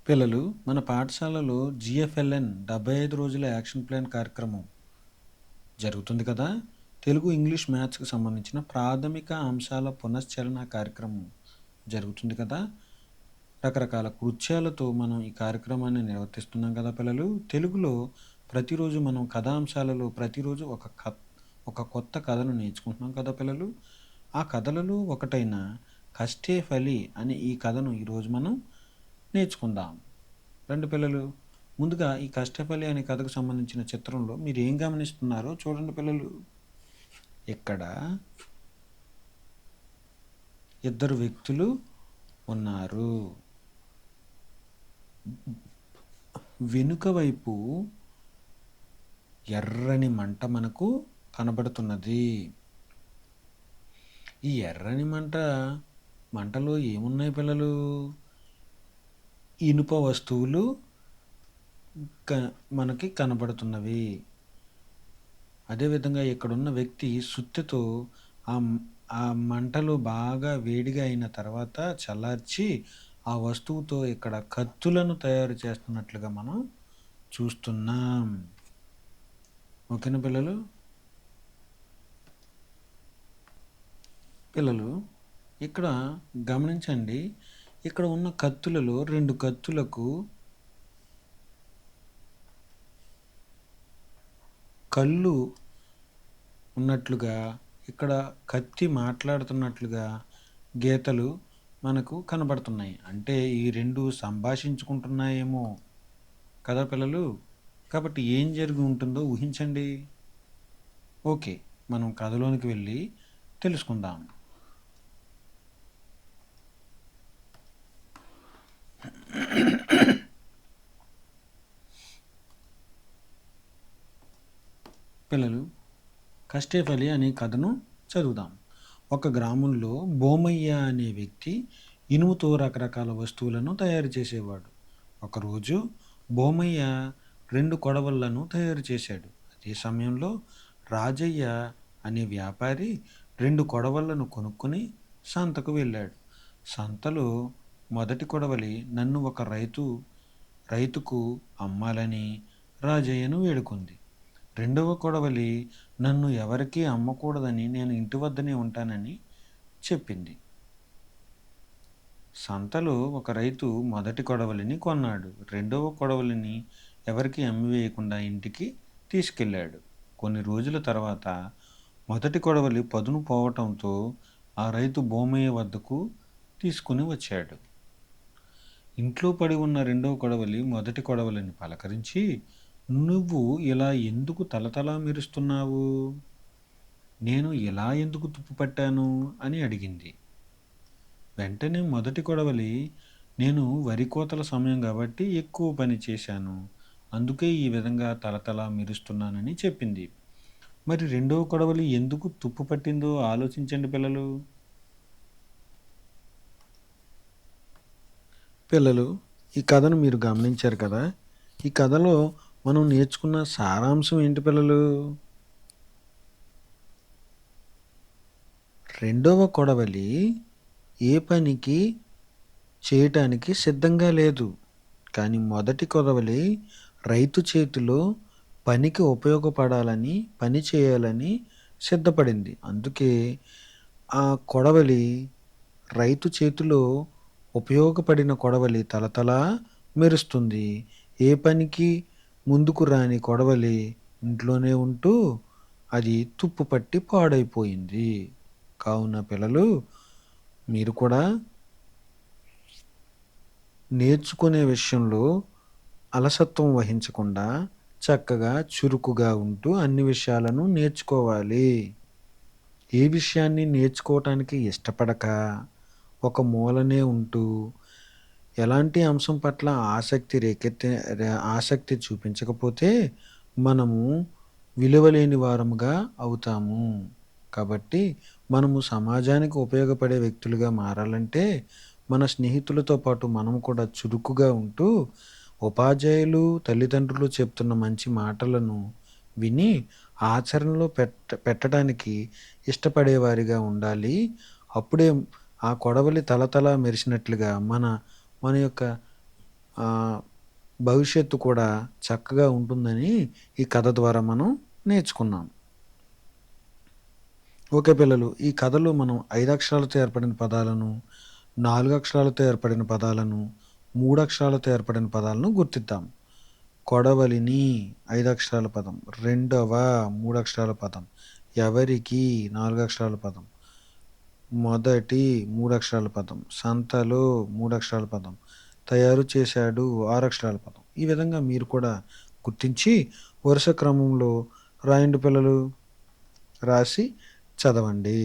పిల్లలు మన పాఠశాలలో జిఎఫ్ఎల్ఎన్ 75 రోజుల యాక్షన్ ప్లాన్ కార్యక్రమం జరుగుతుంది కదా. తెలుగు, ఇంగ్లీష్, మ్యాథ్స్కి సంబంధించిన ప్రాథమిక అంశాల పునశ్చరణ కార్యక్రమం జరుగుతుంది కదా. రకరకాల కృత్యాలతో మనం ఈ కార్యక్రమాన్ని నిర్వర్తిస్తున్నాం కదా పిల్లలు. తెలుగులో ప్రతిరోజు మనం కథాంశాలలో ప్రతిరోజు ఒక కొత్త కథను నేర్చుకుంటున్నాం కదా పిల్లలు. ఆ కథలలో ఒకటైన కష్టే ఫలి అనే ఈ కథను ఈరోజు మనం నేర్చుకుందాం. రండి పిల్లలు. ముందుగా ఈ కష్టఫలి అనే కథకు సంబంధించిన చిత్రంలో మీరు ఏం గమనిస్తున్నారో చూడండి పిల్లలు. ఇక్కడ ఇద్దరు వ్యక్తులు ఉన్నారు. వెనుక వైపు ఎర్రని మంట మనకు కనబడుతున్నది. ఈ ఎర్రని మంటలో ఏమున్నాయి పిల్లలు? ఇనుప వస్తువులు మనకి కనబడుతున్నవి. అదేవిధంగా ఇక్కడున్న వ్యక్తి సుత్తెతో ఆ మంటలు బాగా వేడిగా అయిన తర్వాత చల్లార్చి ఆ వస్తువుతో ఇక్కడ కత్తులను తయారు చేస్తున్నట్లుగా మనం చూస్తున్నాం. ఓకేనా పిల్లలు? పిల్లలు ఇక్కడ గమనించండి. ఇక్కడ ఉన్న కత్తులలో 2 కత్తులకు కళ్ళు ఉన్నట్లుగా, ఇక్కడ కత్తి మాట్లాడుతున్నట్లుగా గీతలు మనకు కనబడుతున్నాయి. అంటే ఈ 2 సంభాషించుకుంటున్నాయేమో కదా పిల్లలు. కాబట్టి ఏం జరిగి ఉంటుందో ఊహించండి. ఓకే, మనం కథలోనికి వెళ్ళి తెలుసుకుందాం. పిల్లలు, కష్టేఫలి అనే కథను చదువుదాం. ఒక గ్రామంలో బోమయ్య అనే వ్యక్తి ఇనుముతో రకరకాల వస్తువులను తయారు చేసేవాడు. ఒకరోజు బోమయ్య 2 కొడవళ్లను తయారు చేశాడు. అదే సమయంలో రాజయ్య అనే వ్యాపారి 2 కొడవళ్లను కొనుక్కొని సంతకు వెళ్ళాడు. సంతలో మొదటి కొడవలి నన్ను ఒక రైతుకు అమ్మాలని రాజయ్యను వేడుకుంది. రెండవ కొడవలి నన్ను ఎవరికీ అమ్మకూడదని, నేను ఇంటి వద్దనే ఉంటానని చెప్పింది. సంతలో ఒక రైతు మొదటి కొడవలిని కొన్నాడు. రెండవ కొడవలిని ఎవరికి అమ్మివేయకుండా ఇంటికి తీసుకెళ్ళాడు. కొన్ని రోజుల తర్వాత మొదటి కొడవలి పదును పోవటంతో ఆ రైతు భూమయ్య వద్దకు తీసుకుని వచ్చాడు. ఇంట్లో పడి ఉన్న రెండవ కొడవలి మొదటి కొడవలిని పలకరించి, నువ్వు ఇలా ఎందుకు తలతలా మెరుస్తున్నావు? నేను ఇలా ఎందుకు తుప్పు పట్టాను అని అడిగింది. వెంటనే మొదటి కొడవలి, నేను వరి కోతల సమయం కాబట్టి ఎక్కువ పని చేశాను, అందుకే ఈ విధంగా తలతలా మెరుస్తున్నానని చెప్పింది. మరి రెండవ కొడవలి ఎందుకు తుప్పు పట్టిందో ఆలోచించండి పిల్లలు. పిల్లలు, ఈ కథను మీరు గమనించారు కదా. ఈ కథలో మనం నేర్చుకున్న సారాంశం ఏంటి పిల్లలు? రెండవ కొడవలి ఏ పనికి చేయటానికి సిద్ధంగా లేదు, కానీ మొదటి కొడవలి రైతు చేతిలో పనికి ఉపయోగపడాలని, పని చేయాలని సిద్ధపడింది. అందుకే ఆ కొడవలి, రైతు చేతిలో ఉపయోగపడిన కొడవలి తలతలా మెరుస్తుంది. ఏ పనికి ముందుకు రాని కొడవలి ఇంట్లోనే ఉంటూ అది తుప్పు పట్టి పాడైపోయింది. కావున పిల్లలు, మీరు కూడా నేర్చుకునే విషయంలో అలసత్వం వహించకుండా చక్కగా చురుకుగా ఉంటూ అన్ని విషయాలను నేర్చుకోవాలి. ఏ విషయాన్ని నేర్చుకోవటానికి ఇష్టపడక ఒక మూలనే ఉంటూ ఎలాంటి అంశం పట్ల ఆసక్తి చూపించకపోతే మనము విలువలేని వారముగా అవుతాము. కాబట్టి మనము సమాజానికి ఉపయోగపడే వ్యక్తులుగా మారాలంటే మన స్నేహితులతో పాటు మనము కూడా చురుకుగా ఉంటూ ఉపాధ్యాయులు, తల్లిదండ్రులు చెప్తున్న మంచి మాటలను విని ఆచరణలో పెట్టడానికి ఇష్టపడేవారిగా ఉండాలి. అప్పుడే ఆ కొడవలి తలతలా మెరిసినట్లుగా మన యొక్క భవిష్యత్తు కూడా చక్కగా ఉంటుందని ఈ కథ ద్వారా మనం నేర్చుకున్నాం. ఓకే పిల్లలు, ఈ కథలో మనం 5 అక్షరాలతో ఏర్పడిన పదాలను, 4 అక్షరాలతో ఏర్పడిన పదాలను, 3 అక్షరాలతో ఏర్పడిన పదాలను గుర్తిద్దాం. కొడవలిని 5 అక్షరాల పదం, రెండవ 3 అక్షరాల పదం, ఎవరికి 4 అక్షరాల పదం, మొదటి 3 అక్షరాల పదం, సంతలో 3 అక్షరాల పదం, తయారు చేశాడు 6 అక్షరాల పదం. ఈ విధంగా మీరు కూడా గుర్తించి వరుస క్రమంలో రాయండి పిల్లలు, రాసి చదవండి.